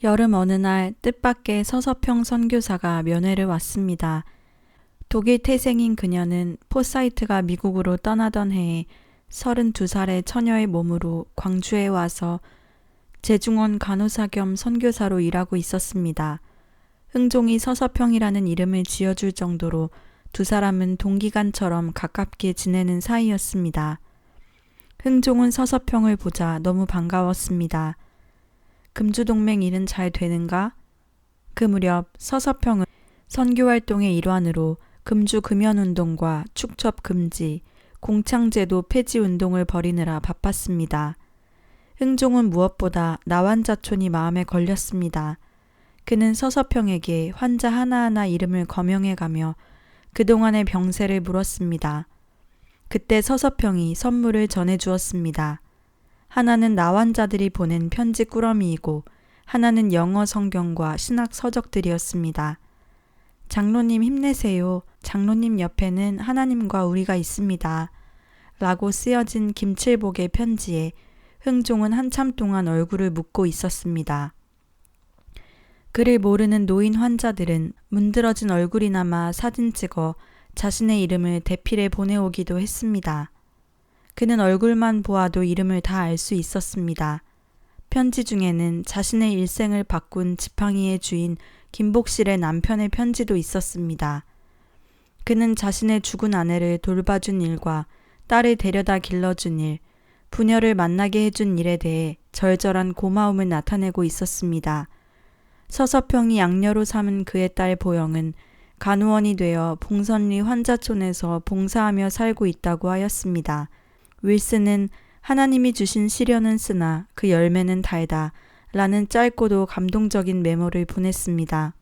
여름 어느 날 뜻밖의 서서평 선교사가 면회를 왔습니다. 독일 태생인 그녀는 포사이트가 미국으로 떠나던 해에 32살의 처녀의 몸으로 광주에 와서 재중원 간호사 겸 선교사로 일하고 있었습니다. 흥종이 서서평이라는 이름을 지어줄 정도로 두 사람은 동기간처럼 가깝게 지내는 사이였습니다. 흥종은 서서평을 보자 너무 반가웠습니다. 금주동맹 일은 잘 되는가? 그 무렵 서서평은 선교활동의 일환으로 금주금연운동과 축첩금지, 공창제도 폐지운동을 벌이느라 바빴습니다. 흥종은 무엇보다 나환자촌이 마음에 걸렸습니다. 그는 서서평에게 환자 하나하나 이름을 거명해가며 그동안의 병세를 물었습니다. 그때 서서평이 선물을 전해주었습니다. 하나는 나환자들이 보낸 편지 꾸러미이고 하나는 영어 성경과 신학 서적들이었습니다. 장로님 힘내세요. 장로님 옆에는 하나님과 우리가 있습니다. 라고 쓰여진 김칠복의 편지에 흥종은 한참 동안 얼굴을 묻고 있었습니다. 그를 모르는 노인 환자들은 문드러진 얼굴이나마 사진 찍어 자신의 이름을 대필해 보내오기도 했습니다. 그는 얼굴만 보아도 이름을 다 알 수 있었습니다. 편지 중에는 자신의 일생을 바꾼 지팡이의 주인 김복실의 남편의 편지도 있었습니다. 그는 자신의 죽은 아내를 돌봐준 일과 딸을 데려다 길러준 일, 부녀를 만나게 해준 일에 대해 절절한 고마움을 나타내고 있었습니다. 서서평이 양녀로 삼은 그의 딸 보영은 간호원이 되어 봉선리 환자촌에서 봉사하며 살고 있다고 하였습니다. 윌슨은 하나님이 주신 시련은 쓰나 그 열매는 달다 라는 짧고도 감동적인 메모를 보냈습니다.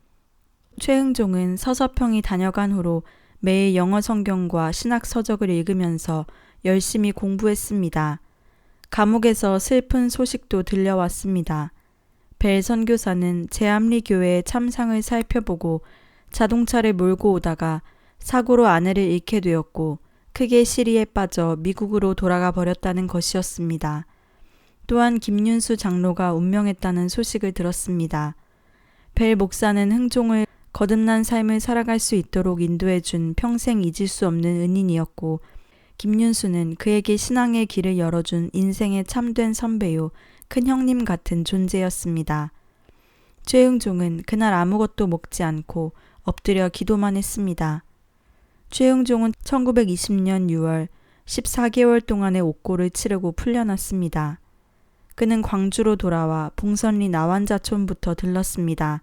최흥종은 서서평이 다녀간 후로 매일 영어 성경과 신학 서적을 읽으면서 열심히 공부했습니다. 감옥에서 슬픈 소식도 들려왔습니다. 벨 선교사는 제암리 교회의 참상을 살펴보고 자동차를 몰고 오다가 사고로 아내를 잃게 되었고 크게 시리에 빠져 미국으로 돌아가 버렸다는 것이었습니다. 또한 김윤수 장로가 운명했다는 소식을 들었습니다. 벨 목사는 흥종을 거듭난 삶을 살아갈 수 있도록 인도해준 평생 잊을 수 없는 은인이었고 김윤수는 그에게 신앙의 길을 열어준 인생의 참된 선배요 큰 형님 같은 존재였습니다. 최흥종은 그날 아무것도 먹지 않고 엎드려 기도만 했습니다. 최흥종은 1920년 6월 14개월 동안의 옥고를 치르고 풀려났습니다. 그는 광주로 돌아와 봉선리 나환자촌부터 들렀습니다.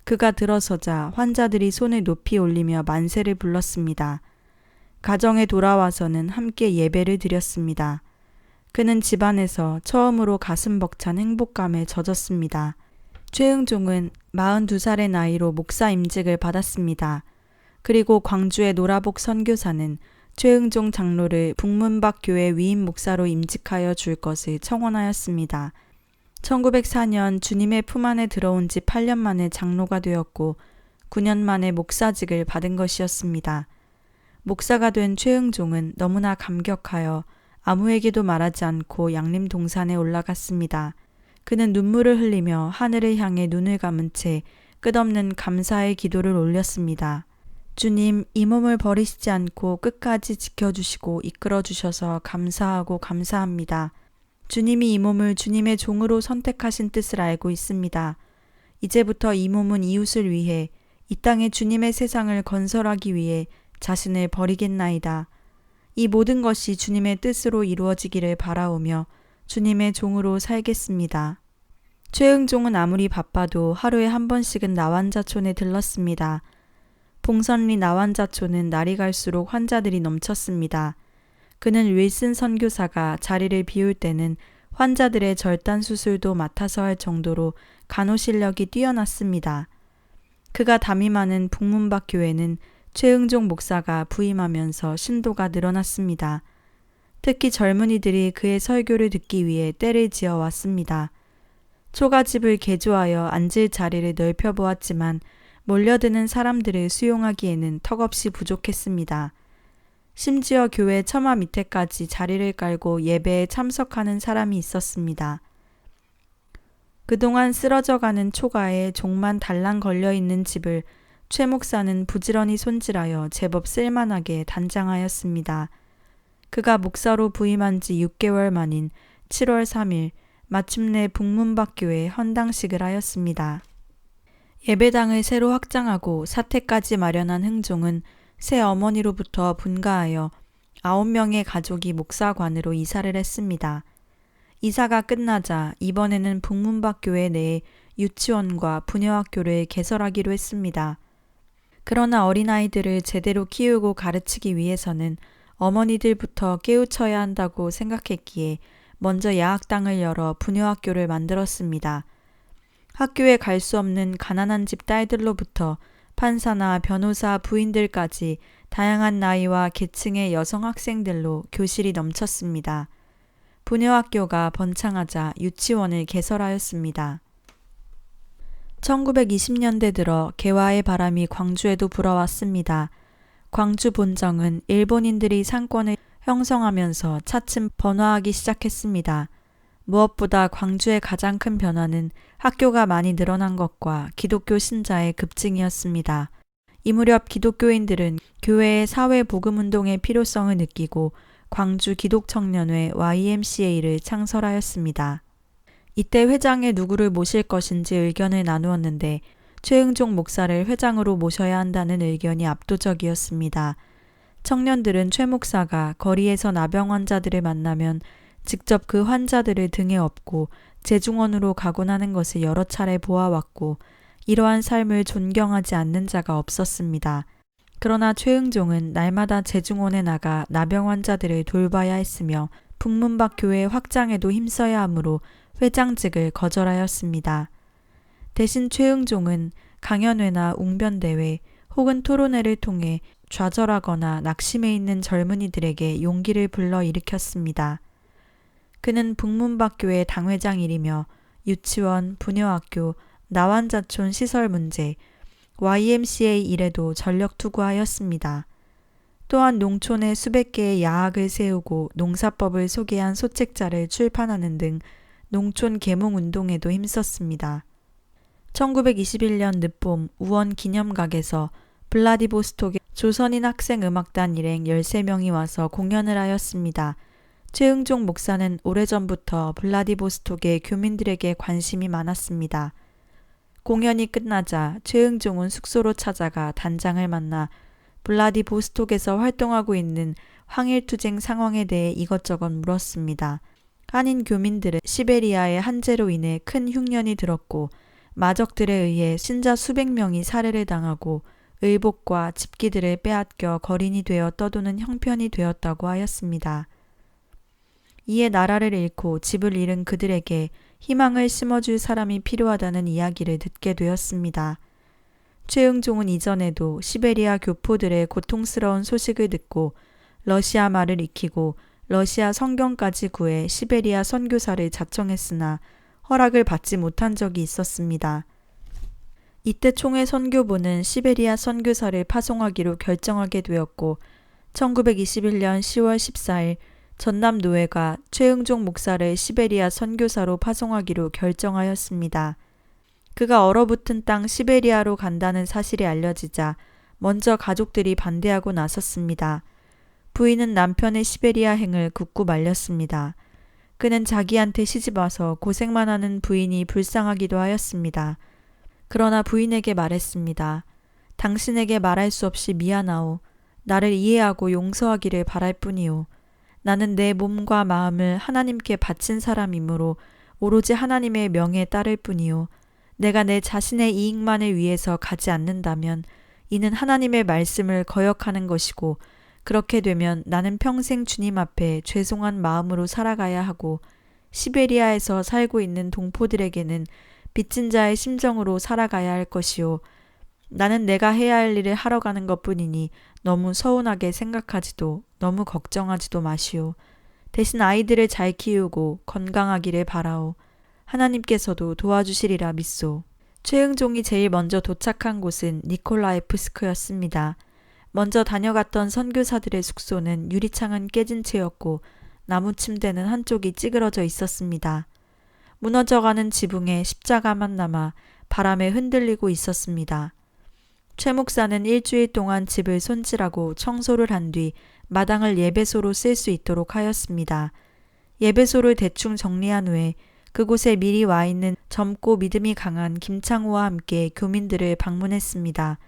그가 들어서자 환자들이 손을 높이 올리며 만세를 불렀습니다. 가정에 돌아와서는 함께 예배를 드렸습니다. 그는 집안에서 처음으로 가슴 벅찬 행복감에 젖었습니다. 최흥종은 42살의 나이로 목사 임직을 받았습니다. 그리고 광주의 노라복 선교사는 최흥종 장로를 북문박 교회 위임 목사로 임직하여 줄 것을 청원하였습니다. 1904년 주님의 품 안에 들어온 지 8년 만에 장로가 되었고 9년 만에 목사직을 받은 것이었습니다. 목사가 된 최흥종은 너무나 감격하여 아무에게도 말하지 않고 양림동산에 올라갔습니다. 그는 눈물을 흘리며 하늘을 향해 눈을 감은 채 끝없는 감사의 기도를 올렸습니다. 주님, 이 몸을 버리시지 않고 끝까지 지켜주시고 이끌어주셔서 감사하고 감사합니다. 주님이 이 몸을 주님의 종으로 선택하신 뜻을 알고 있습니다. 이제부터 이 몸은 이웃을 위해 이 땅에 주님의 세상을 건설하기 위해 자신을 버리겠나이다. 이 모든 것이 주님의 뜻으로 이루어지기를 바라오며 주님의 종으로 살겠습니다. 최흥종은 아무리 바빠도 하루에 한 번씩은 나환자촌에 들렀습니다. 봉선리 나환자촌은 날이 갈수록 환자들이 넘쳤습니다. 그는 윌슨 선교사가 자리를 비울 때는 환자들의 절단 수술도 맡아서 할 정도로 간호 실력이 뛰어났습니다. 그가 담임하는 북문박 교회는 최흥종 목사가 부임하면서 신도가 늘어났습니다. 특히 젊은이들이 그의 설교를 듣기 위해 떼를 지어 왔습니다. 초가집을 개조하여 앉을 자리를 넓혀보았지만 몰려드는 사람들을 수용하기에는 턱없이 부족했습니다. 심지어 교회 처마 밑에까지 자리를 깔고 예배에 참석하는 사람이 있었습니다. 그동안 쓰러져가는 초가에 종만 달랑 걸려있는 집을 최 목사는 부지런히 손질하여 제법 쓸만하게 단장하였습니다. 그가 목사로 부임한 지 6개월 만인 7월 3일 마침내 북문박교에 헌당식을 하였습니다. 예배당을 새로 확장하고 사택까지 마련한 흥종은 새 어머니로부터 분가하여 9명의 가족이 목사관으로 이사를 했습니다. 이사가 끝나자 이번에는 북문박교회 내에 유치원과 부녀학교를 개설하기로 했습니다. 그러나 어린아이들을 제대로 키우고 가르치기 위해서는 어머니들부터 깨우쳐야 한다고 생각했기에 먼저 야학당을 열어 부녀학교를 만들었습니다. 학교에 갈 수 없는 가난한 집 딸들로부터 판사나 변호사 부인들까지 다양한 나이와 계층의 여성 학생들로 교실이 넘쳤습니다. 부녀학교가 번창하자 유치원을 개설하였습니다. 1920년대 들어 개화의 바람이 광주에도 불어왔습니다. 광주 본정은 일본인들이 상권을 형성하면서 차츰 번화하기 시작했습니다. 무엇보다 광주의 가장 큰 변화는 학교가 많이 늘어난 것과 기독교 신자의 급증이었습니다. 이 무렵 기독교인들은 교회의 사회복음운동의 필요성을 느끼고 광주 기독청년회 YMCA를 창설하였습니다. 이때 회장에 누구를 모실 것인지 의견을 나누었는데 최응종 목사를 회장으로 모셔야 한다는 의견이 압도적이었습니다. 청년들은 최 목사가 거리에서 나병 환자들을 만나면 직접 그 환자들을 등에 업고 재중원으로 가곤 하는 것을 여러 차례 보아왔고 이러한 삶을 존경하지 않는 자가 없었습니다. 그러나 최응종은 날마다 재중원에 나가 나병 환자들을 돌봐야 했으며 북문박 교회 확장에도 힘써야 하므로 회장직을 거절하였습니다. 대신 최응종은 강연회나 웅변대회 혹은 토론회를 통해 좌절하거나 낙심해 있는 젊은이들에게 용기를 불러일으켰습니다. 그는 북문박교회 당회장이리며 유치원, 부녀학교, 나환자촌 시설 문제, YMCA 일에도 전력 투구하였습니다. 또한 농촌에 수백 개의 야학을 세우고 농사법을 소개한 소책자를 출판하는 등 농촌 계몽운동에도 힘썼습니다. 1921년 늦봄 우원 기념각에서 블라디보스톡의 조선인 학생음악단 일행 13명이 와서 공연을 하였습니다. 최응종 목사는 오래전부터 블라디보스톡의 교민들에게 관심이 많았습니다. 공연이 끝나자 최응종은 숙소로 찾아가 단장을 만나 블라디보스톡에서 활동하고 있는 황일투쟁 상황에 대해 이것저것 물었습니다. 한인 교민들은 시베리아의 한재로 인해 큰 흉년이 들었고 마적들에 의해 신자 수백 명이 살해를 당하고 의복과 집기들을 빼앗겨 거린이 되어 떠도는 형편이 되었다고 하였습니다. 이에 나라를 잃고 집을 잃은 그들에게 희망을 심어줄 사람이 필요하다는 이야기를 듣게 되었습니다. 최응종은 이전에도 시베리아 교포들의 고통스러운 소식을 듣고 러시아 말을 익히고 러시아 성경까지 구해 시베리아 선교사를 자청했으나 허락을 받지 못한 적이 있었습니다. 이때 총회 선교부는 시베리아 선교사를 파송하기로 결정하게 되었고 1921년 10월 14일 전남노회가 최응종 목사를 시베리아 선교사로 파송하기로 결정하였습니다. 그가 얼어붙은 땅 시베리아로 간다는 사실이 알려지자 먼저 가족들이 반대하고 나섰습니다. 부인은 남편의 시베리아 행을 굳고 말렸습니다. 그는 자기한테 시집와서 고생만 하는 부인이 불쌍하기도 하였습니다. 그러나 부인에게 말했습니다. 당신에게 말할 수 없이 미안하오. 나를 이해하고 용서하기를 바랄 뿐이오. 나는 내 몸과 마음을 하나님께 바친 사람이므로 오로지 하나님의 명에 따를 뿐이오. 내가 내 자신의 이익만을 위해서 가지 않는다면 이는 하나님의 말씀을 거역하는 것이고 그렇게 되면 나는 평생 주님 앞에 죄송한 마음으로 살아가야 하고 시베리아에서 살고 있는 동포들에게는 빚진 자의 심정으로 살아가야 할 것이요. 나는 내가 해야 할 일을 하러 가는 것뿐이니 너무 서운하게 생각하지도 너무 걱정하지도 마시오. 대신 아이들을 잘 키우고 건강하기를 바라오. 하나님께서도 도와주시리라 믿소. 최응종이 제일 먼저 도착한 곳은 니콜라에프스크였습니다. 먼저 다녀갔던 선교사들의 숙소는 유리창은 깨진 채였고 나무 침대는 한쪽이 찌그러져 있었습니다. 무너져가는 지붕에 십자가만 남아 바람에 흔들리고 있었습니다. 최 목사는 일주일 동안 집을 손질하고 청소를 한 뒤 마당을 예배소로 쓸 수 있도록 하였습니다. 예배소를 대충 정리한 후에 그곳에 미리 와 있는 젊고 믿음이 강한 김창호와 함께 교민들을 방문했습니다.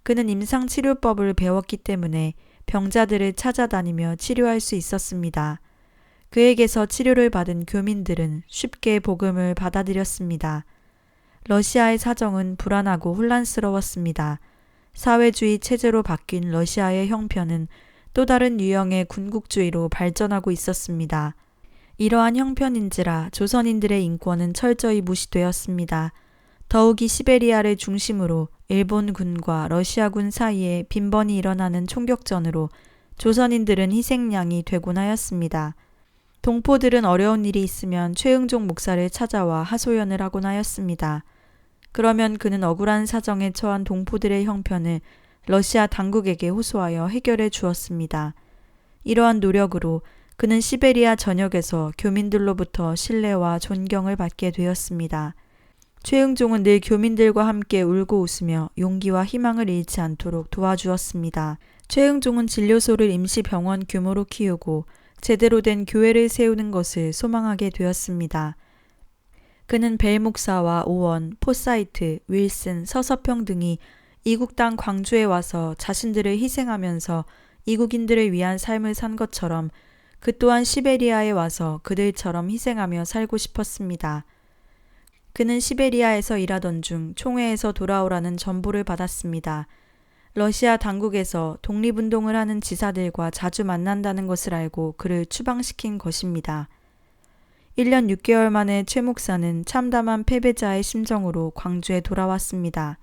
그는 임상치료법을 배웠기 때문에 병자들을 찾아다니며 치료할 수 있었습니다. 그에게서 치료를 받은 교민들은 쉽게 복음을 받아들였습니다. 러시아의 사정은 불안하고 혼란스러웠습니다. 사회주의 체제로 바뀐 러시아의 형편은 또 다른 유형의 군국주의로 발전하고 있었습니다. 이러한 형편인지라 조선인들의 인권은 철저히 무시되었습니다. 더욱이 시베리아를 중심으로 일본군과 러시아군 사이에 빈번히 일어나는 총격전으로 조선인들은 희생양이 되곤 하였습니다. 동포들은 어려운 일이 있으면 최응종 목사를 찾아와 하소연을 하곤 하였습니다. 그러면 그는 억울한 사정에 처한 동포들의 형편을 러시아 당국에게 호소하여 해결해 주었습니다. 이러한 노력으로 그는 시베리아 전역에서 교민들로부터 신뢰와 존경을 받게 되었습니다. 최응종은 늘 교민들과 함께 울고 웃으며 용기와 희망을 잃지 않도록 도와주었습니다. 최응종은 진료소를 임시병원 규모로 키우고 제대로 된 교회를 세우는 것을 소망하게 되었습니다. 그는 벨 목사와 오원, 포사이트, 윌슨, 서서평 등이 이국 땅 광주에 와서 자신들을 희생하면서 이국인들을 위한 삶을 산 것처럼 그 또한 시베리아에 와서 그들처럼 희생하며 살고 싶었습니다. 그는 시베리아에서 일하던 중 총회에서 돌아오라는 전보를 받았습니다. 러시아 당국에서 독립운동을 하는 지사들과 자주 만난다는 것을 알고 그를 추방시킨 것입니다. 1년 6개월 만에 최 목사는 참담한 패배자의 심정으로 광주에 돌아왔습니다.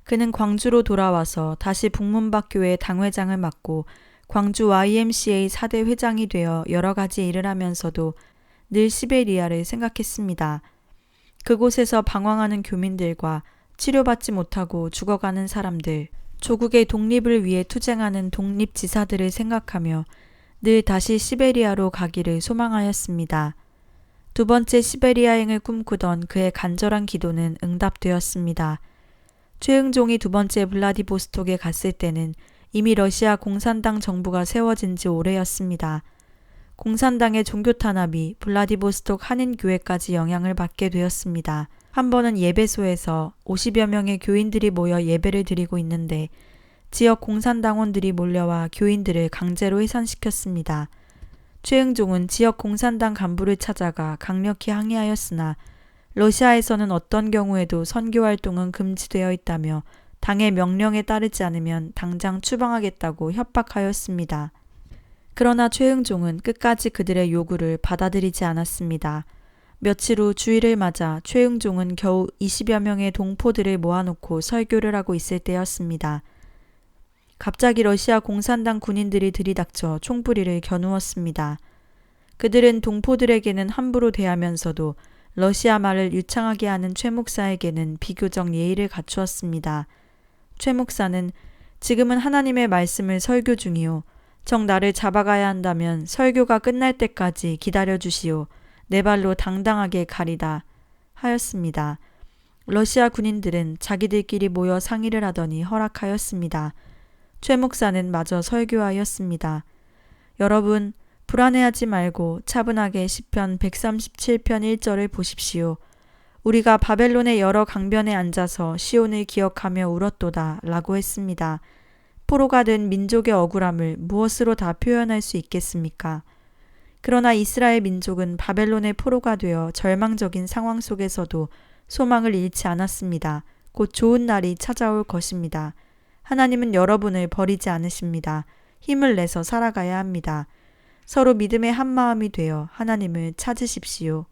그는 광주로 돌아와서 다시 북문박교회 당회장을 맡고 광주 YMCA 4대 회장이 되어 여러 가지 일을 하면서도 늘 시베리아를 생각했습니다. 그곳에서 방황하는 교민들과 치료받지 못하고 죽어가는 사람들, 조국의 독립을 위해 투쟁하는 독립지사들을 생각하며 늘 다시 시베리아로 가기를 소망하였습니다. 두 번째 시베리아행을 꿈꾸던 그의 간절한 기도는 응답되었습니다. 최응종이 두 번째 블라디보스톡에 갔을 때는 이미 러시아 공산당 정부가 세워진 지 오래였습니다. 공산당의 종교 탄압이 블라디보스톡 한인교회까지 영향을 받게 되었습니다. 한 번은 예배소에서 50여 명의 교인들이 모여 예배를 드리고 있는데 지역 공산당원들이 몰려와 교인들을 강제로 해산시켰습니다. 최응종은 지역 공산당 간부를 찾아가 강력히 항의하였으나 러시아에서는 어떤 경우에도 선교활동은 금지되어 있다며 당의 명령에 따르지 않으면 당장 추방하겠다고 협박하였습니다. 그러나 최응종은 끝까지 그들의 요구를 받아들이지 않았습니다. 며칠 후 주일을 맞아 최응종은 겨우 20여 명의 동포들을 모아놓고 설교를 하고 있을 때였습니다. 갑자기 러시아 공산당 군인들이 들이닥쳐 총부리를 겨누었습니다. 그들은 동포들에게는 함부로 대하면서도 러시아 말을 유창하게 하는 최 목사에게는 비교적 예의를 갖추었습니다. 최 목사는 지금은 하나님의 말씀을 설교 중이오. 정 나를 잡아가야 한다면 설교가 끝날 때까지 기다려주시오. 내 발로 당당하게 가리다 하였습니다. 러시아 군인들은 자기들끼리 모여 상의를 하더니 허락하였습니다. 최 목사는 마저 설교하였습니다. 여러분, 불안해하지 말고 차분하게 시편 137편 1절을 보십시오. 우리가 바벨론의 여러 강변에 앉아서 시온을 기억하며 울었도다 라고 했습니다. 포로가 된 민족의 억울함을 무엇으로 다 표현할 수 있겠습니까? 그러나 이스라엘 민족은 바벨론의 포로가 되어 절망적인 상황 속에서도 소망을 잃지 않았습니다. 곧 좋은 날이 찾아올 것입니다. 하나님은 여러분을 버리지 않으십니다. 힘을 내서 살아가야 합니다. 서로 믿음의 한마음이 되어 하나님을 찾으십시오.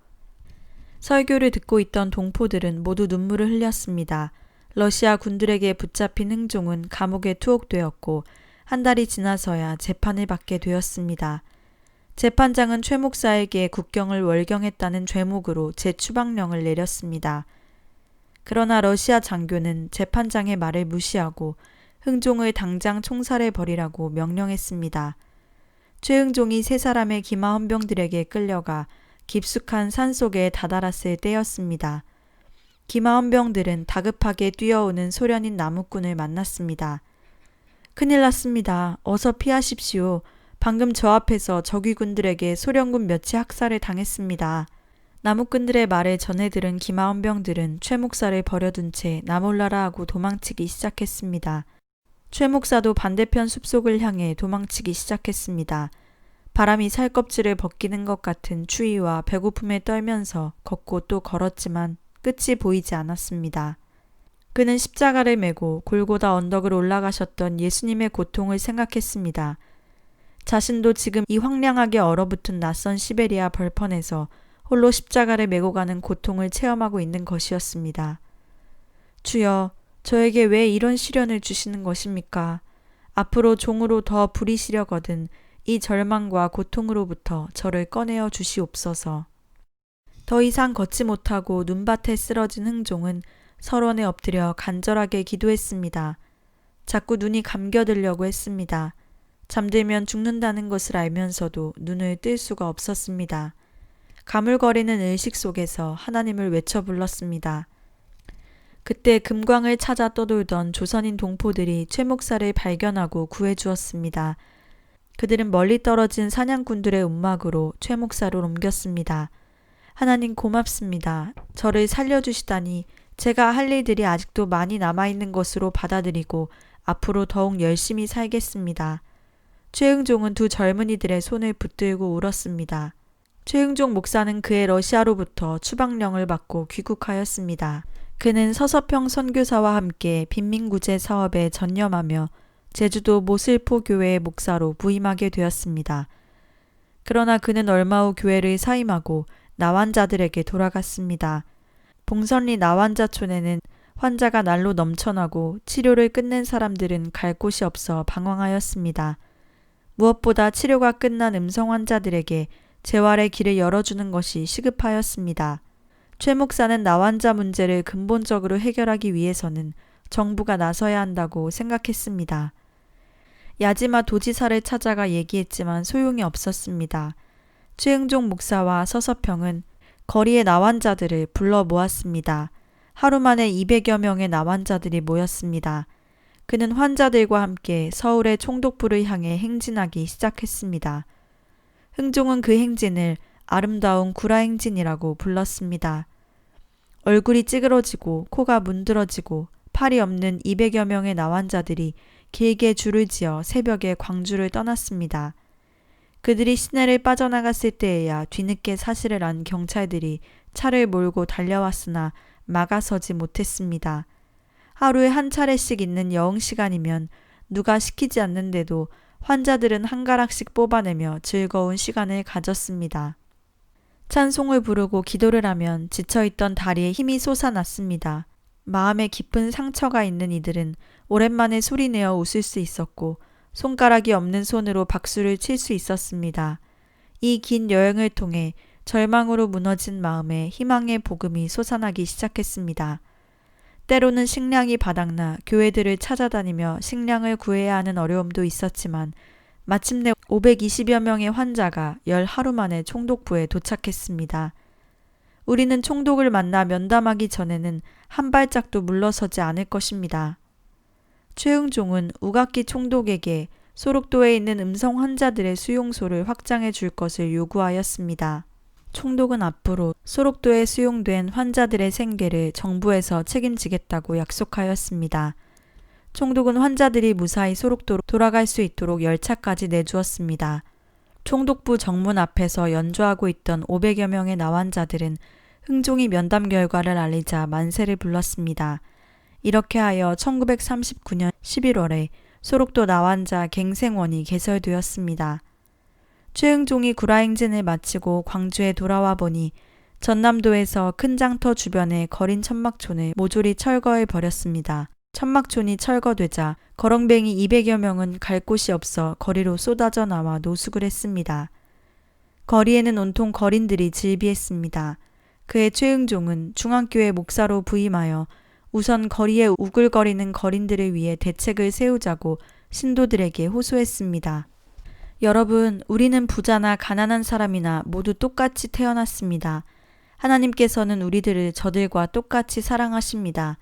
설교를 듣고 있던 동포들은 모두 눈물을 흘렸습니다. 러시아 군들에게 붙잡힌 흥종은 감옥에 투옥되었고 한 달이 지나서야 재판을 받게 되었습니다. 재판장은 최 목사에게 국경을 월경했다는 죄목으로 재추방령을 내렸습니다. 그러나 러시아 장교는 재판장의 말을 무시하고 흥종을 당장 총살해 버리라고 명령했습니다. 최응종이 세 사람의 기마 헌병들에게 끌려가 깊숙한 산속에 다다랐을 때였습니다. 기마원병들은 다급하게 뛰어오는 소련인 나무꾼을 만났습니다. 큰일 났습니다. 어서 피하십시오. 방금 저 앞에서 적위군들에게 소련군 몇이 학살을 당했습니다. 나무꾼들의 말을 전해 들은 기마원병들은 최 목사를 버려둔 채 나몰라라 하고 도망치기 시작했습니다. 최 목사도 반대편 숲속을 향해 도망치기 시작했습니다. 바람이 살껍질을 벗기는 것 같은 추위와 배고픔에 떨면서 걷고 또 걸었지만 끝이 보이지 않았습니다. 그는 십자가를 메고 골고다 언덕을 올라가셨던 예수님의 고통을 생각했습니다. 자신도 지금 이 황량하게 얼어붙은 낯선 시베리아 벌판에서 홀로 십자가를 메고 가는 고통을 체험하고 있는 것이었습니다. 주여, 저에게 왜 이런 시련을 주시는 것입니까? 앞으로 종으로 더 부리시려거든 이 절망과 고통으로부터 저를 꺼내어 주시옵소서. 더 이상 걷지 못하고 눈밭에 쓰러진 흥종은 서론에 엎드려 간절하게 기도했습니다. 자꾸 눈이 감겨들려고 했습니다. 잠들면 죽는다는 것을 알면서도 눈을 뜰 수가 없었습니다. 가물거리는 의식 속에서 하나님을 외쳐 불렀습니다. 그때 금광을 찾아 떠돌던 조선인 동포들이 최 목사를 발견하고 구해주었습니다. 그들은 멀리 떨어진 사냥꾼들의 움막으로 최 목사를 옮겼습니다. 하나님 고맙습니다. 저를 살려주시다니 제가 할 일들이 아직도 많이 남아있는 것으로 받아들이고 앞으로 더욱 열심히 살겠습니다. 최흥종은 두 젊은이들의 손을 붙들고 울었습니다. 최흥종 목사는 그의 러시아로부터 추방령을 받고 귀국하였습니다. 그는 서서평 선교사와 함께 빈민구제 사업에 전념하며 제주도 모슬포 교회의 목사로 부임하게 되었습니다. 그러나 그는 얼마 후 교회를 사임하고 나환자들에게 돌아갔습니다. 봉선리 나환자촌에는 환자가 날로 넘쳐나고 치료를 끝낸 사람들은 갈 곳이 없어 방황하였습니다. 무엇보다 치료가 끝난 음성 환자들에게 재활의 길을 열어주는 것이 시급하였습니다. 최 목사는 나환자 문제를 근본적으로 해결하기 위해서는 정부가 나서야 한다고 생각했습니다. 야지마 도지사를 찾아가 얘기했지만 소용이 없었습니다. 최흥종 목사와 서서평은 거리의 나환자들을 불러 모았습니다. 하루 만에 200여 명의 나환자들이 모였습니다. 그는 환자들과 함께 서울의 총독부를 향해 행진하기 시작했습니다. 흥종은 그 행진을 아름다운 구라행진이라고 불렀습니다. 얼굴이 찌그러지고 코가 문드러지고 팔이 없는 200여 명의 나환자들이 길게 줄을 지어 새벽에 광주를 떠났습니다. 그들이 시내를 빠져나갔을 때에야 뒤늦게 사실을 안 경찰들이 차를 몰고 달려왔으나 막아서지 못했습니다. 하루에 한 차례씩 있는 여흥 시간이면 누가 시키지 않는데도 환자들은 한 가락씩 뽑아내며 즐거운 시간을 가졌습니다. 찬송을 부르고 기도를 하면 지쳐있던 다리에 힘이 솟아났습니다. 마음에 깊은 상처가 있는 이들은 오랜만에 소리내어 웃을 수 있었고 손가락이 없는 손으로 박수를 칠 수 있었습니다. 이 긴 여행을 통해 절망으로 무너진 마음에 희망의 복음이 솟아나기 시작했습니다. 때로는 식량이 바닥나 교회들을 찾아다니며 식량을 구해야 하는 어려움도 있었지만 마침내 520여 명의 환자가 열 하루 만에 총독부에 도착했습니다. 우리는 총독을 만나 면담하기 전에는 한 발짝도 물러서지 않을 것입니다. 최흥종은 우각기 총독에게 소록도에 있는 음성 환자들의 수용소를 확장해 줄 것을 요구하였습니다. 총독은 앞으로 소록도에 수용된 환자들의 생계를 정부에서 책임지겠다고 약속하였습니다. 총독은 환자들이 무사히 소록도로 돌아갈 수 있도록 열차까지 내주었습니다. 총독부 정문 앞에서 연주하고 있던 500여 명의 나환자들은 흥종이 면담 결과를 알리자 만세를 불렀습니다. 이렇게 하여 1939년 11월에 소록도 나환자 갱생원이 개설되었습니다. 최흥종이 구라행진을 마치고 광주에 돌아와 보니 전남도에서 큰 장터 주변의 거린 천막촌을 모조리 철거해 버렸습니다. 천막촌이 철거되자 거렁뱅이 200여 명은 갈 곳이 없어 거리로 쏟아져 나와 노숙을 했습니다. 거리에는 온통 거린들이 질비했습니다. 그의 최흥종은 중앙교회 목사로 부임하여 우선 거리에 우글거리는 거린들을 위해 대책을 세우자고 신도들에게 호소했습니다. 여러분, 우리는 부자나 가난한 사람이나 모두 똑같이 태어났습니다. 하나님께서는 우리들을 저들과 똑같이 사랑하십니다.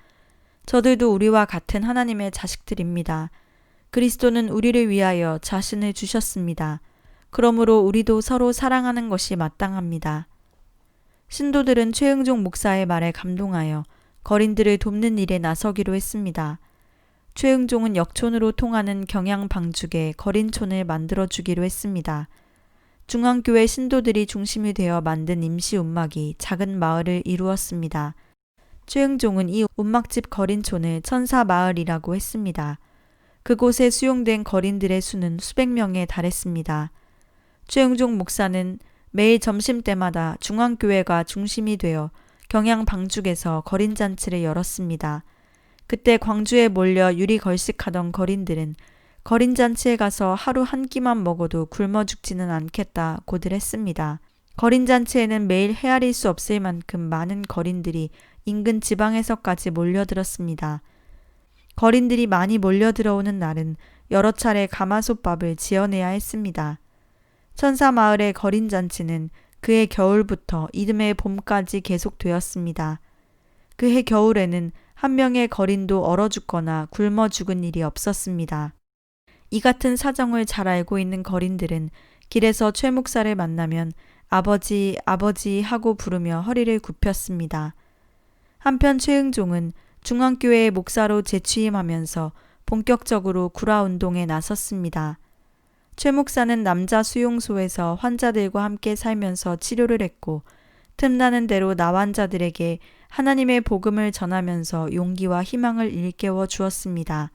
저들도 우리와 같은 하나님의 자식들입니다. 그리스도는 우리를 위하여 자신을 주셨습니다. 그러므로 우리도 서로 사랑하는 것이 마땅합니다. 신도들은 최응종 목사의 말에 감동하여 거린들을 돕는 일에 나서기로 했습니다. 최응종은 역촌으로 통하는 경양 방죽에 거린촌을 만들어주기로 했습니다. 중앙교회 신도들이 중심이 되어 만든 임시 운막이 작은 마을을 이루었습니다. 최응종은 이 운막집 거린촌을 천사마을이라고 했습니다. 그곳에 수용된 거린들의 수는 수백 명에 달했습니다. 최응종 목사는 매일 점심때마다 중앙교회가 중심이 되어 경양 방죽에서 거린잔치를 열었습니다. 그때 광주에 몰려 유리 걸식하던 거린들은 거린잔치에 가서 하루 한 끼만 먹어도 굶어 죽지는 않겠다 고들 했습니다. 거린잔치에는 매일 헤아릴 수 없을 만큼 많은 거린들이 인근 지방에서까지 몰려들었습니다. 거린들이 많이 몰려들어오는 날은 여러 차례 가마솥밥을 지어내야 했습니다. 천사마을의 거린잔치는 그해 겨울부터 이듬해 봄까지 계속되었습니다. 그해 겨울에는 한 명의 거린도 얼어 죽거나 굶어 죽은 일이 없었습니다. 이 같은 사정을 잘 알고 있는 거린들은 길에서 최 목사를 만나면 아버지, 아버지 하고 부르며 허리를 굽혔습니다. 한편 최응종은 중앙교회의 목사로 재취임하면서 본격적으로 구라운동에 나섰습니다. 최 목사는 남자 수용소에서 환자들과 함께 살면서 치료를 했고 틈나는 대로 나환자들에게 하나님의 복음을 전하면서 용기와 희망을 일깨워 주었습니다.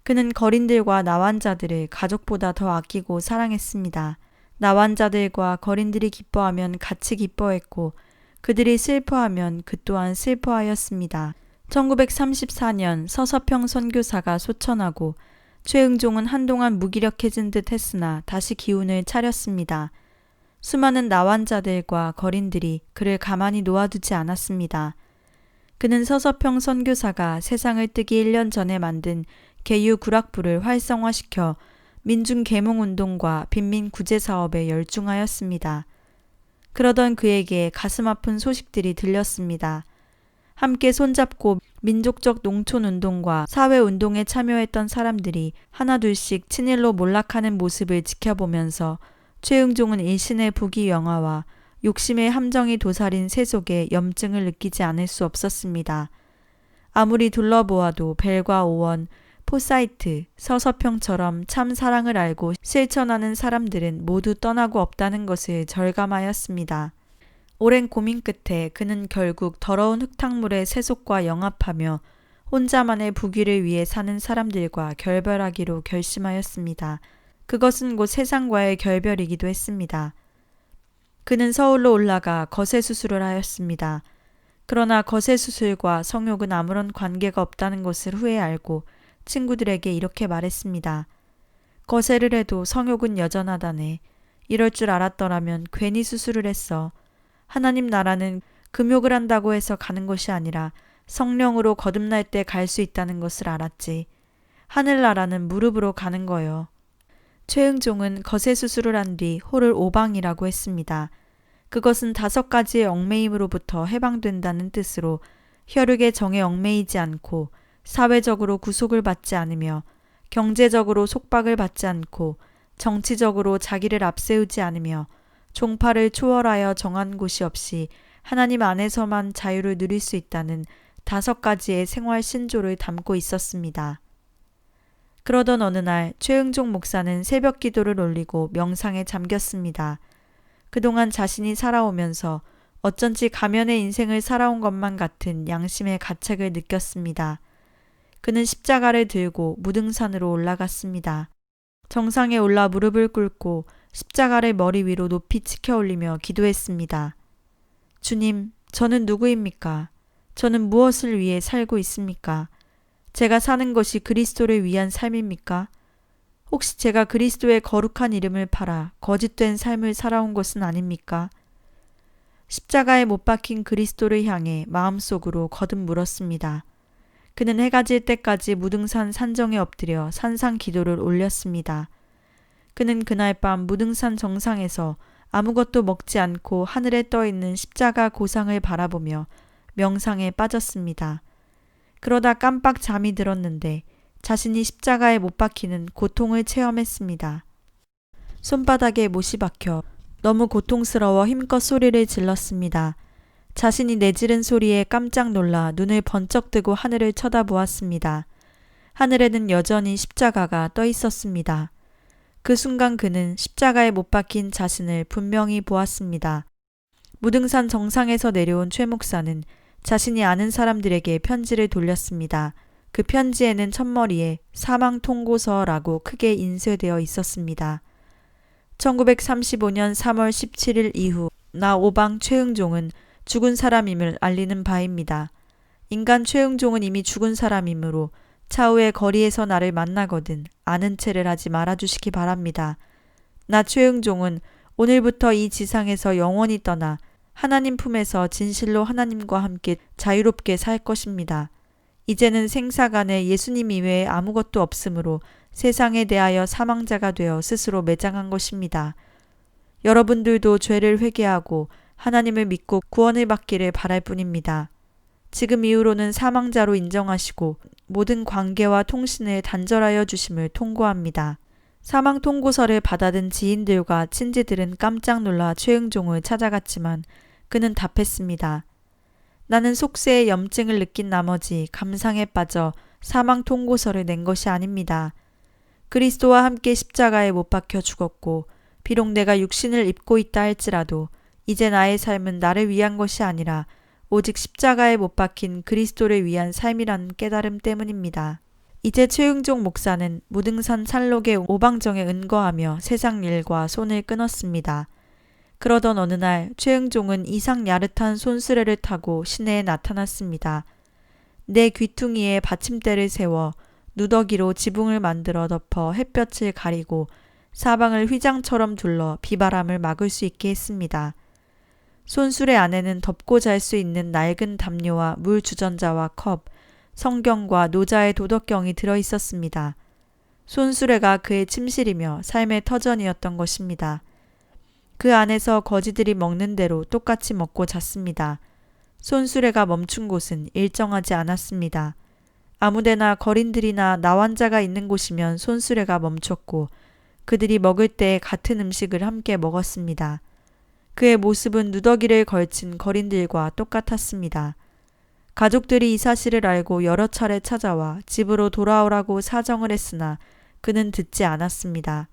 그는 거린들과 나환자들을 가족보다 더 아끼고 사랑했습니다. 나환자들과 거린들이 기뻐하면 같이 기뻐했고 그들이 슬퍼하면 그 또한 슬퍼하였습니다. 1934년 서서평 선교사가 소천하고 최응종은 한동안 무기력해진 듯 했으나 다시 기운을 차렸습니다. 수많은 나환자들과 거린들이 그를 가만히 놓아두지 않았습니다. 그는 서서평 선교사가 세상을 뜨기 1년 전에 만든 개유구락부를 활성화시켜 민중계몽운동과 빈민구제사업에 열중하였습니다. 그러던 그에게 가슴 아픈 소식들이 들렸습니다. 함께 손잡고 민족적 농촌운동과 사회운동에 참여했던 사람들이 하나둘씩 친일로 몰락하는 모습을 지켜보면서 최응종은 일신의 부귀영화와 욕심의 함정이 도사린 세속에 염증을 느끼지 않을 수 없었습니다. 아무리 둘러보아도 벨과 오원, 포사이트, 서서평처럼 참 사랑을 알고 실천하는 사람들은 모두 떠나고 없다는 것을 절감하였습니다. 오랜 고민 끝에 그는 결국 더러운 흙탕물의 세속과 영합하며 혼자만의 부귀를 위해 사는 사람들과 결별하기로 결심하였습니다. 그것은 곧 세상과의 결별이기도 했습니다. 그는 서울로 올라가 거세 수술을 하였습니다. 그러나 거세 수술과 성욕은 아무런 관계가 없다는 것을 후에 알고 친구들에게 이렇게 말했습니다. 거세를 해도 성욕은 여전하다네. 이럴 줄 알았더라면 괜히 수술을 했어. 하나님 나라는 금욕을 한다고 해서 가는 것이 아니라 성령으로 거듭날 때 갈 수 있다는 것을 알았지. 하늘나라는 무릎으로 가는 거요. 최응종은 거세 수술을 한 뒤 호를 오방이라고 했습니다. 그것은 5가지의 얽매임으로부터 해방된다는 뜻으로 혈육의 정에 얽매이지 않고 사회적으로 구속을 받지 않으며 경제적으로 속박을 받지 않고 정치적으로 자기를 앞세우지 않으며 종파를 초월하여 정한 곳이 없이 하나님 안에서만 자유를 누릴 수 있다는 5가지의 생활 신조를 담고 있었습니다. 그러던 어느 날 최응종 목사는 새벽 기도를 올리고 명상에 잠겼습니다. 그동안 자신이 살아오면서 어쩐지 가면의 인생을 살아온 것만 같은 양심의 가책을 느꼈습니다. 그는 십자가를 들고 무등산으로 올라갔습니다. 정상에 올라 무릎을 꿇고 십자가를 머리 위로 높이 치켜 올리며 기도했습니다. 주님, 저는 누구입니까? 저는 무엇을 위해 살고 있습니까? 제가 사는 것이 그리스도를 위한 삶입니까? 혹시 제가 그리스도의 거룩한 이름을 팔아 거짓된 삶을 살아온 것은 아닙니까? 십자가에 못 박힌 그리스도를 향해 마음속으로 거듭 물었습니다. 그는 해가 질 때까지 무등산 산정에 엎드려 산상 기도를 올렸습니다. 그는 그날 밤 무등산 정상에서 아무것도 먹지 않고 하늘에 떠 있는 십자가 고상을 바라보며 명상에 빠졌습니다. 그러다 깜빡 잠이 들었는데 자신이 십자가에 못 박히는 고통을 체험했습니다. 손바닥에 못이 박혀 너무 고통스러워 힘껏 소리를 질렀습니다. 자신이 내지른 소리에 깜짝 놀라 눈을 번쩍 뜨고 하늘을 쳐다보았습니다. 하늘에는 여전히 십자가가 떠 있었습니다. 그 순간 그는 십자가에 못 박힌 자신을 분명히 보았습니다. 무등산 정상에서 내려온 최 목사는 자신이 아는 사람들에게 편지를 돌렸습니다. 그 편지에는 첫머리에 사망 통고서라고 크게 인쇄되어 있었습니다. 1935년 3월 17일 이후 나 오방 최응종은 죽은 사람임을 알리는 바입니다. 인간 최응종은 이미 죽은 사람이므로 차후에 거리에서 나를 만나거든 아는 체를 하지 말아주시기 바랍니다. 나 최응종은 오늘부터 이 지상에서 영원히 떠나 하나님 품에서 진실로 하나님과 함께 자유롭게 살 것입니다. 이제는 생사간에 예수님 이외에 아무것도 없으므로 세상에 대하여 사망자가 되어 스스로 매장한 것입니다. 여러분들도 죄를 회개하고 하나님을 믿고 구원을 받기를 바랄 뿐입니다. 지금 이후로는 사망자로 인정하시고 모든 관계와 통신을 단절하여 주심을 통고합니다. 사망 통고서를 받아든 지인들과 친지들은 깜짝 놀라 최응종을 찾아갔지만 그는 답했습니다. 나는 속세에 염증을 느낀 나머지 감상에 빠져 사망 통고서를 낸 것이 아닙니다. 그리스도와 함께 십자가에 못 박혀 죽었고 비록 내가 육신을 입고 있다 할지라도 이제 나의 삶은 나를 위한 것이 아니라 오직 십자가에 못 박힌 그리스도를 위한 삶이라는 깨달음 때문입니다. 이제 최응종 목사는 무등산 산록의 오방정에 은거하며 세상 일과 손을 끊었습니다. 그러던 어느 날 최응종은 이상 야릇한 손수레를 타고 시내에 나타났습니다. 내 귀퉁이에 받침대를 세워 누더기로 지붕을 만들어 덮어 햇볕을 가리고 사방을 휘장처럼 둘러 비바람을 막을 수 있게 했습니다. 손수레 안에는 덮고 잘 수 있는 낡은 담요와 물 주전자와 컵, 성경과 노자의 도덕경이 들어 있었습니다. 손수레가 그의 침실이며 삶의 터전이었던 것입니다. 그 안에서 거지들이 먹는 대로 똑같이 먹고 잤습니다. 손수레가 멈춘 곳은 일정하지 않았습니다. 아무데나 거린들이나 나환자가 있는 곳이면 손수레가 멈췄고 그들이 먹을 때 같은 음식을 함께 먹었습니다. 그의 모습은 누더기를 걸친 거린들과 똑같았습니다. 가족들이 이 사실을 알고 여러 차례 찾아와 집으로 돌아오라고 사정을 했으나 그는 듣지 않았습니다.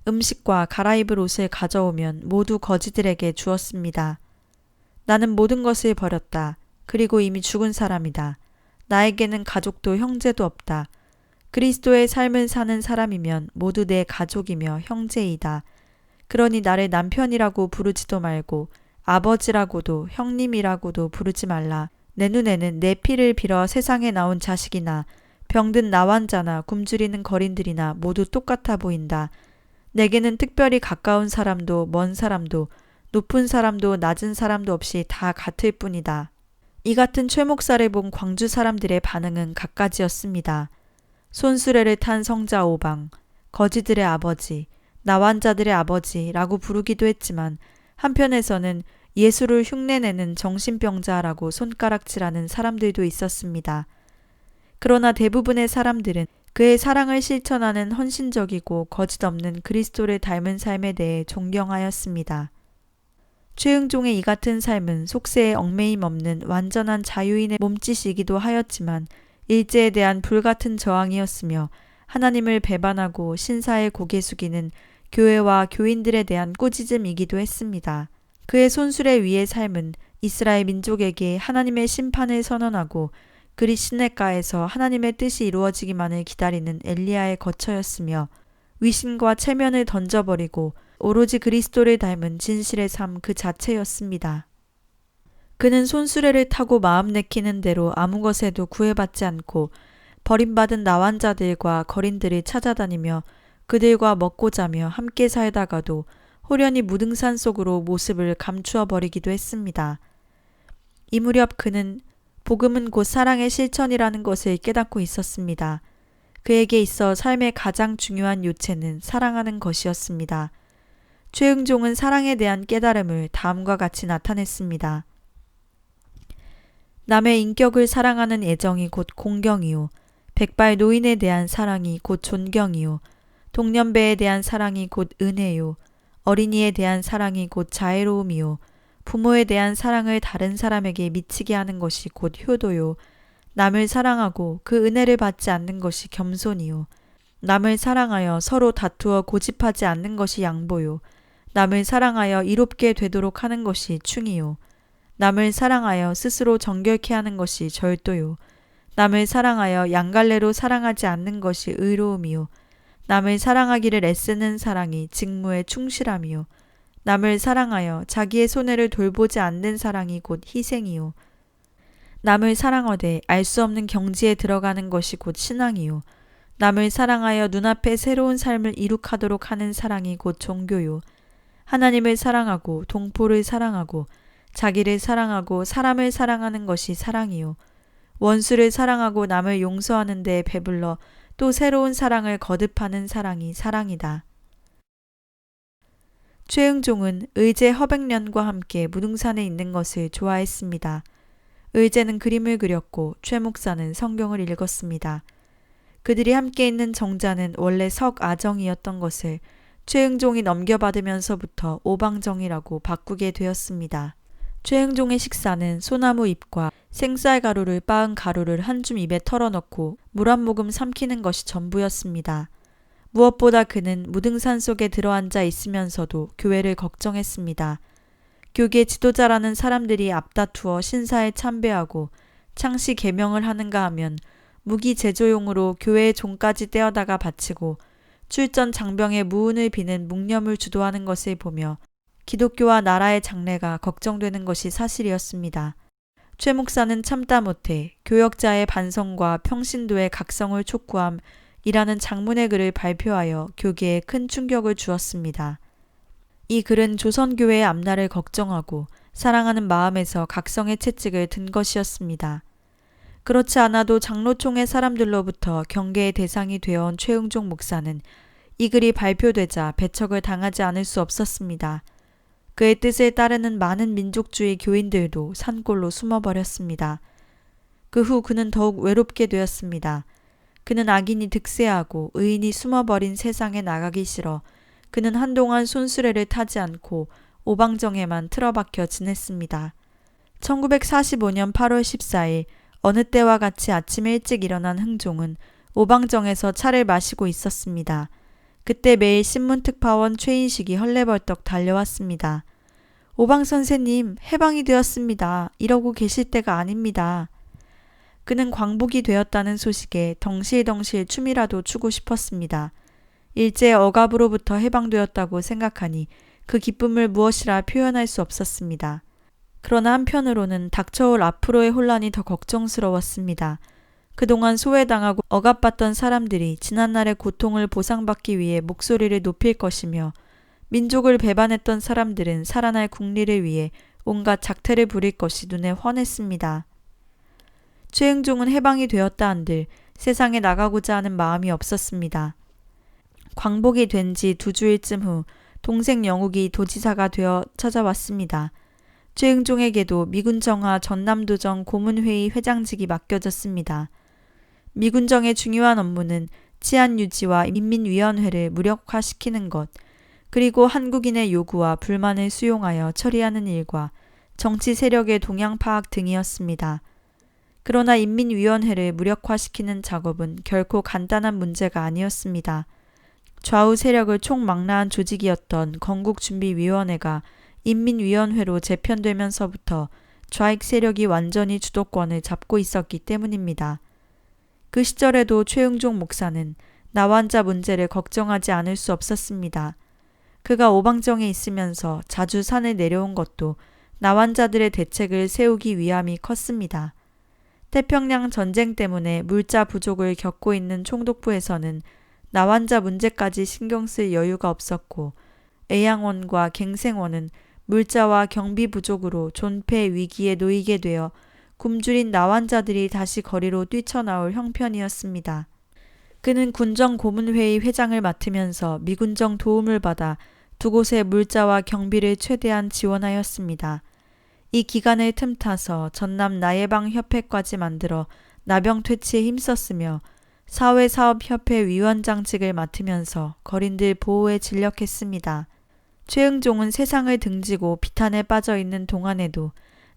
음식과 갈아입을 옷을 가져오면 모두 거지들에게 주었습니다. 나는 모든 것을 버렸다. 그리고 이미 죽은 사람이다. 나에게는 가족도 형제도 없다. 그리스도의 삶을 사는 사람이면 모두 내 가족이며 형제이다. 그러니 나를 남편이라고 부르지도 말고 아버지라고도 형님이라고도 부르지 말라. 내 눈에는 내 피를 빌어 세상에 나온 자식이나 병든 나환자나 굶주리는 거린들이나 모두 똑같아 보인다. 내게는 특별히 가까운 사람도 먼 사람도 높은 사람도 낮은 사람도 없이 다 같을 뿐이다. 이 같은 최 목사를 본 광주 사람들의 반응은 갖가지였습니다. 손수레를 탄 성자 오방, 거지들의 아버지, 나환자들의 아버지라고 부르기도 했지만 한편에서는 예수를 흉내내는 정신병자라고 손가락질하는 사람들도 있었습니다. 그러나 대부분의 사람들은 그의 사랑을 실천하는 헌신적이고 거짓없는 그리스도를 닮은 삶에 대해 존경하였습니다. 최응종의 이 같은 삶은 속세에 얽매임 없는 완전한 자유인의 몸짓이기도 하였지만 일제에 대한 불같은 저항이었으며 하나님을 배반하고 신사에 고개 숙이는 교회와 교인들에 대한 꾸짖음이기도 했습니다. 그의 손수레 위의 삶은 이스라엘 민족에게 하나님의 심판을 선언하고 그리 시냇가에서 하나님의 뜻이 이루어지기만을 기다리는 엘리야의 거처였으며 위신과 체면을 던져버리고 오로지 그리스도를 닮은 진실의 삶 그 자체였습니다. 그는 손수레를 타고 마음 내키는 대로 아무 것에도 구애받지 않고 버림받은 나환자들과 거린들을 찾아다니며 그들과 먹고 자며 함께 살다가도 호련히 무등산 속으로 모습을 감추어 버리기도 했습니다. 이 무렵 그는 복음은 곧 사랑의 실천이라는 것을 깨닫고 있었습니다. 그에게 있어 삶의 가장 중요한 요체는 사랑하는 것이었습니다. 최응종은 사랑에 대한 깨달음을 다음과 같이 나타냈습니다. 남의 인격을 사랑하는 애정이 곧 공경이요. 백발 노인에 대한 사랑이 곧 존경이요. 동년배에 대한 사랑이 곧 은혜요. 어린이에 대한 사랑이 곧 자애로움이요. 부모에 대한 사랑을 다른 사람에게 미치게 하는 것이 곧 효도요. 남을 사랑하고 그 은혜를 받지 않는 것이 겸손이요. 남을 사랑하여 서로 다투어 고집하지 않는 것이 양보요. 남을 사랑하여 이롭게 되도록 하는 것이 충이요. 남을 사랑하여 스스로 정결케 하는 것이 절도요. 남을 사랑하여 양갈래로 사랑하지 않는 것이 의로움이요. 남을 사랑하기를 애쓰는 사랑이 직무에 충실함이요. 남을 사랑하여 자기의 손해를 돌보지 않는 사랑이 곧 희생이요. 남을 사랑하되 알 수 없는 경지에 들어가는 것이 곧 신앙이요. 남을 사랑하여 눈앞에 새로운 삶을 이룩하도록 하는 사랑이 곧 종교요. 하나님을 사랑하고 동포를 사랑하고 자기를 사랑하고 사람을 사랑하는 것이 사랑이요. 원수를 사랑하고 남을 용서하는 데에 배불러 또 새로운 사랑을 거듭하는 사랑이 사랑이다. 최응종은 의제 허백년과 함께 무등산에 있는 것을 좋아했습니다. 의제는 그림을 그렸고 최 목사는 성경을 읽었습니다. 그들이 함께 있는 정자는 원래 석아정이었던 것을 최응종이 넘겨받으면서부터 오방정이라고 바꾸게 되었습니다. 최응종의 식사는 소나무 잎과 생쌀 가루를 빻은 가루를 한 줌 입에 털어넣고 물 한 모금 삼키는 것이 전부였습니다. 무엇보다 그는 무등산 속에 들어앉아 있으면서도 교회를 걱정했습니다. 교계 지도자라는 사람들이 앞다투어 신사에 참배하고 창시 계명을 하는가 하면 무기 제조용으로 교회의 종까지 떼어다가 바치고 출전 장병의 무운을 비는 묵념을 주도하는 것을 보며 기독교와 나라의 장래가 걱정되는 것이 사실이었습니다. 최 목사는 참다 못해 교역자의 반성과 평신도의 각성을 촉구함이라는 장문의 글을 발표하여 교계에 큰 충격을 주었습니다. 이 글은 조선교회의 앞날을 걱정하고 사랑하는 마음에서 각성의 채찍을 든 것이었습니다. 그렇지 않아도 장로총의 사람들로부터 경계의 대상이 되어온 최응종 목사는 이 글이 발표되자 배척을 당하지 않을 수 없었습니다. 그의 뜻을 따르는 많은 민족주의 교인들도 산골로 숨어버렸습니다. 그 후 그는 더욱 외롭게 되었습니다. 그는 악인이 득세하고 의인이 숨어버린 세상에 나가기 싫어 그는 한동안 손수레를 타지 않고 오방정에만 틀어박혀 지냈습니다. 1945년 8월 14일 어느 때와 같이 아침에 일찍 일어난 흥종은 오방정에서 차를 마시고 있었습니다. 그때 매일 신문특파원 최인식이 헐레벌떡 달려왔습니다. 오방 선생님, 해방이 되었습니다. 이러고 계실 때가 아닙니다. 그는 광복이 되었다는 소식에 덩실덩실 춤이라도 추고 싶었습니다. 일제 억압으로부터 해방되었다고 생각하니 그 기쁨을 무엇이라 표현할 수 없었습니다. 그러나 한편으로는 닥쳐올 앞으로의 혼란이 더 걱정스러웠습니다. 그동안 소외당하고 억압받던 사람들이 지난날의 고통을 보상받기 위해 목소리를 높일 것이며 민족을 배반했던 사람들은 살아날 국리를 위해 온갖 작태를 부릴 것이 눈에 훤했습니다. 최응종은 해방이 되었다 한들 세상에 나가고자 하는 마음이 없었습니다. 광복이 된 지 2주일쯤 후 동생 영욱이 도지사가 되어 찾아왔습니다. 최응종에게도 미군정화 전남도정 고문회의 회장직이 맡겨졌습니다. 미군정의 중요한 업무는 치안 유지와 민민위원회를 무력화시키는 것, 그리고 한국인의 요구와 불만을 수용하여 처리하는 일과 정치 세력의 동향 파악 등이었습니다. 그러나 인민위원회를 무력화시키는 작업은 결코 간단한 문제가 아니었습니다. 좌우 세력을 총망라한 조직이었던 건국준비위원회가 인민위원회로 재편되면서부터 좌익 세력이 완전히 주도권을 잡고 있었기 때문입니다. 그 시절에도 최응종 목사는 나환자 문제를 걱정하지 않을 수 없었습니다. 그가 오방정에 있으면서 자주 산을 내려온 것도 나환자들의 대책을 세우기 위함이 컸습니다. 태평양 전쟁 때문에 물자 부족을 겪고 있는 총독부에서는 나환자 문제까지 신경 쓸 여유가 없었고 애양원과 갱생원은 물자와 경비 부족으로 존폐 위기에 놓이게 되어 굶주린 나환자들이 다시 거리로 뛰쳐나올 형편이었습니다. 그는 군정 고문회의 회장을 맡으면서 미군정 도움을 받아 두 곳의 물자와 경비를 최대한 지원하였습니다. 이 기간을 틈타서 전남 나예방협회까지 만들어 나병 퇴치에 힘썼으며 사회사업협회 위원장직을 맡으면서 거린들 보호에 진력했습니다. 최응종은 세상을 등지고 비탄에 빠져있는 동안에도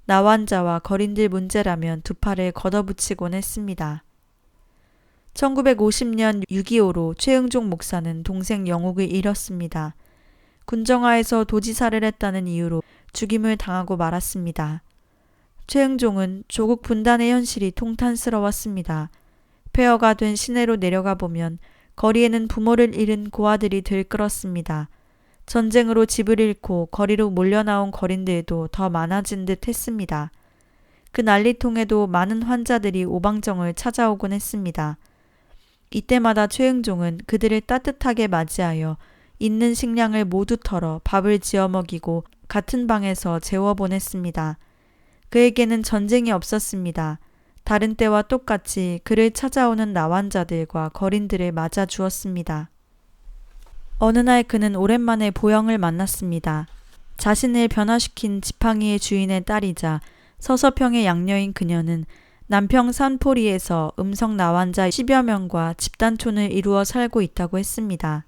나환자와 거린들 문제라면 두 팔을 걷어붙이곤 했습니다. 1950년 6.25로 최응종 목사는 동생 영옥을 잃었습니다. 군정하에서 도지사를 했다는 이유로 죽임을 당하고 말았습니다. 최응종은 조국 분단의 현실이 통탄스러웠습니다. 폐허가 된 시내로 내려가 보면 거리에는 부모를 잃은 고아들이 들끓었습니다. 전쟁으로 집을 잃고 거리로 몰려나온 거린들도 더 많아진 듯 했습니다. 그 난리통에도 많은 환자들이 오방정을 찾아오곤 했습니다. 이때마다 최응종은 그들을 따뜻하게 맞이하여 있는 식량을 모두 털어 밥을 지어 먹이고 같은 방에서 재워 보냈습니다. 그에게는 전쟁이 없었습니다. 다른 때와 똑같이 그를 찾아오는 나환자들과 거린들을 맞아 주었습니다. 어느 날 그는 오랜만에 보영을 만났습니다. 자신을 변화시킨 지팡이의 주인의 딸이자 서서평의 양녀인 그녀는 남평 산포리에서 음성 나환자 10여 명과 집단촌을 이루어 살고 있다고 했습니다.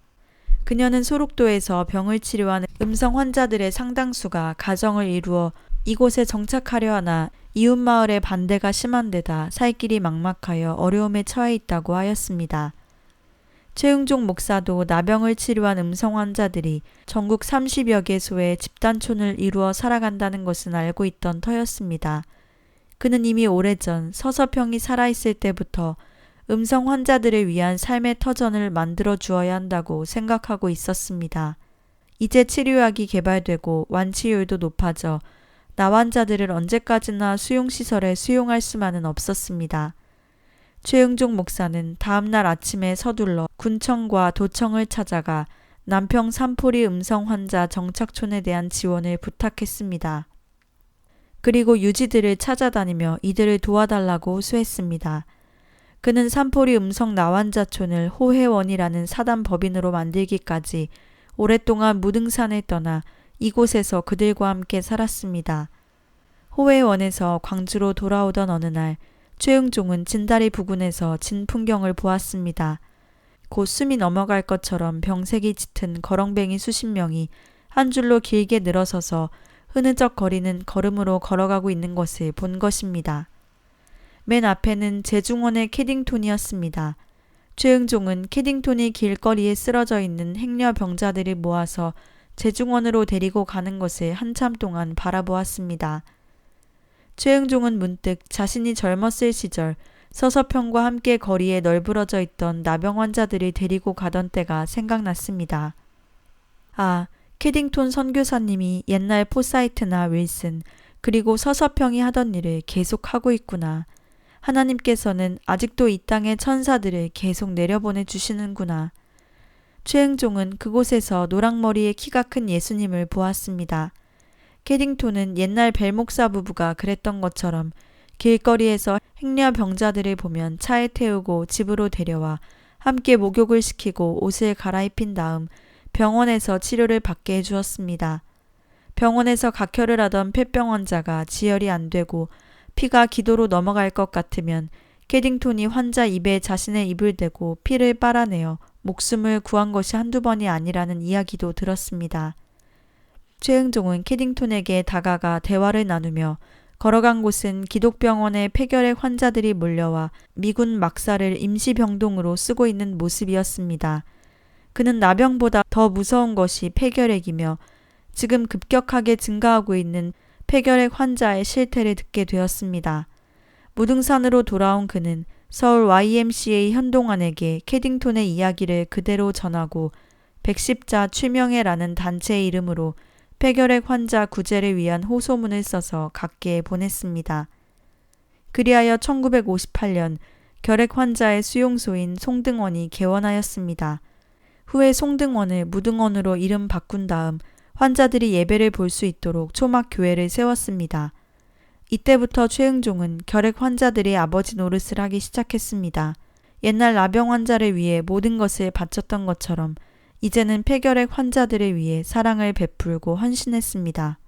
그녀는 소록도에서 병을 치료하는 음성 환자들의 상당수가 가정을 이루어 이곳에 정착하려 하나 이웃마을의 반대가 심한 데다 살 길이 막막하여 어려움에 처해 있다고 하였습니다. 최응종 목사도 나병을 치료한 음성 환자들이 전국 30여 개소의 집단촌을 이루어 살아간다는 것은 알고 있던 터였습니다. 그는 이미 오래전 서서평이 살아있을 때부터 음성 환자들을 위한 삶의 터전을 만들어 주어야 한다고 생각하고 있었습니다. 이제 치료약이 개발되고 완치율도 높아져 나환자들을 언제까지나 수용시설에 수용할 수만은 없었습니다. 최응종 목사는 다음날 아침에 서둘러 군청과 도청을 찾아가 남평 산포리 음성 환자 정착촌에 대한 지원을 부탁했습니다. 그리고 유지들을 찾아다니며 이들을 도와달라고 호소했습니다. 그는 산포리 음성 나환자촌을 호혜원이라는 사단 법인으로 만들기까지 오랫동안 무등산을 떠나 이곳에서 그들과 함께 살았습니다. 호혜원에서 광주로 돌아오던 어느 날 최응종은 진다리 부근에서 진 풍경을 보았습니다. 곧 숨이 넘어갈 것처럼 병색이 짙은 거렁뱅이 수십 명이 한 줄로 길게 늘어서서 흐느적거리는 걸음으로 걸어가고 있는 것을 본 것입니다. 맨 앞에는 제중원의 캐딩톤이었습니다. 최응종은 캐딩톤이 길거리에 쓰러져 있는 행려 병자들을 모아서 제중원으로 데리고 가는 것을 한참 동안 바라보았습니다. 최응종은 문득 자신이 젊었을 시절 서서평과 함께 거리에 널브러져 있던 나병 환자들을 데리고 가던 때가 생각났습니다. 아, 캐딩톤 선교사님이 옛날 포사이트나 윌슨 그리고 서서평이 하던 일을 계속하고 있구나. 하나님께서는 아직도 이 땅의 천사들을 계속 내려보내 주시는구나. 최응종은 그곳에서 노랑머리의 키가 큰 예수님을 보았습니다. 캐딩톤은 옛날 벨목사 부부가 그랬던 것처럼 길거리에서 행려 병자들을 보면 차에 태우고 집으로 데려와 함께 목욕을 시키고 옷을 갈아입힌 다음 병원에서 치료를 받게 해주었습니다. 병원에서 각혈을 하던 폐병 환자가 지혈이 안 되고 피가 기도로 넘어갈 것 같으면 캐딩톤이 환자 입에 자신의 입을 대고 피를 빨아내어 목숨을 구한 것이 한두 번이 아니라는 이야기도 들었습니다. 최응종은 캐딩톤에게 다가가 대화를 나누며 걸어간 곳은 기독병원의 폐결핵 환자들이 몰려와 미군 막사를 임시병동으로 쓰고 있는 모습이었습니다. 그는 나병보다 더 무서운 것이 폐결핵이며 지금 급격하게 증가하고 있는 폐결핵 환자의 실태를 듣게 되었습니다. 무등산으로 돌아온 그는 서울 YMCA 현동안에게 캐딩톤의 이야기를 그대로 전하고 110자 취명회라는 단체의 이름으로 폐결핵 환자 구제를 위한 호소문을 써서 각계에 보냈습니다. 그리하여 1958년 결핵 환자의 수용소인 송등원이 개원하였습니다. 후에 송등원을 무등원으로 이름 바꾼 다음 환자들이 예배를 볼 수 있도록 초막교회를 세웠습니다. 이때부터 최응종은 결핵 환자들의 아버지 노릇을 하기 시작했습니다. 옛날 나병 환자를 위해 모든 것을 바쳤던 것처럼 이제는 폐결핵 환자들을 위해 사랑을 베풀고 헌신했습니다.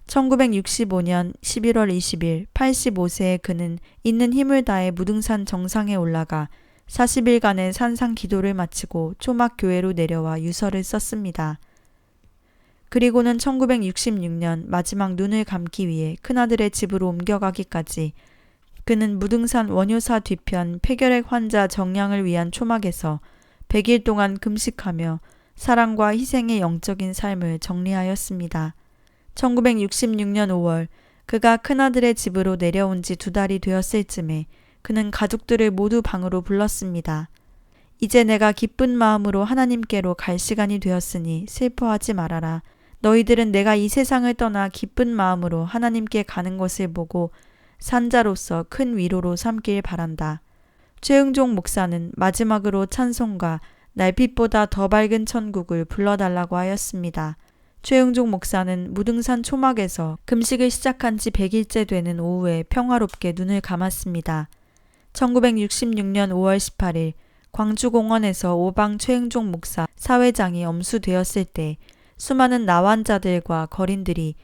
1965년 11월 20일 85세의 그는 있는 힘을 다해 무등산 정상에 올라가 40일간의 산상 기도를 마치고 초막교회로 내려와 유서를 썼습니다. 그리고는 1966년 마지막 눈을 감기 위해 큰아들의 집으로 옮겨가기까지 그는 무등산 원효사 뒤편 폐결핵 환자 정량을 위한 초막에서 100일 동안 금식하며 사랑과 희생의 영적인 삶을 정리하였습니다. 1966년 5월 그가 큰아들의 집으로 내려온 지 2달이 되었을 쯤에 그는 가족들을 모두 방으로 불렀습니다. 이제 내가 기쁜 마음으로 하나님께로 갈 시간이 되었으니 슬퍼하지 말아라. 너희들은 내가 이 세상을 떠나 기쁜 마음으로 하나님께 가는 것을 보고 산자로서 큰 위로로 삼길 바란다. 최응종 목사는 마지막으로 찬송가 날빛보다 더 밝은 천국을 불러달라고 하였습니다. 최응종 목사는 무등산 초막에서 금식을 시작한 지 100일째 되는 오후에 평화롭게 눈을 감았습니다. 1966년 5월 18일 광주공원에서 오방 최응종 목사 사회장이 엄수되었을 때 수많은 나환자들과 거린들이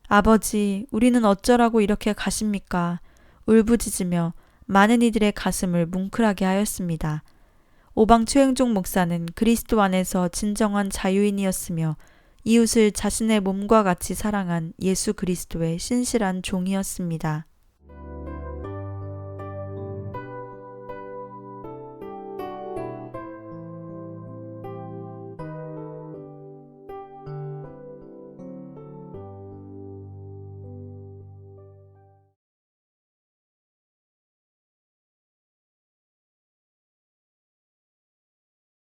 아버지, 우리는 어쩌라고 이렇게 가십니까? 울부짖으며 많은 이들의 가슴을 뭉클하게 하였습니다. 오방 최응종 목사는 그리스도 안에서 진정한 자유인이었으며 이웃을 자신의 몸과 같이 사랑한 예수 그리스도의 신실한 종이었습니다.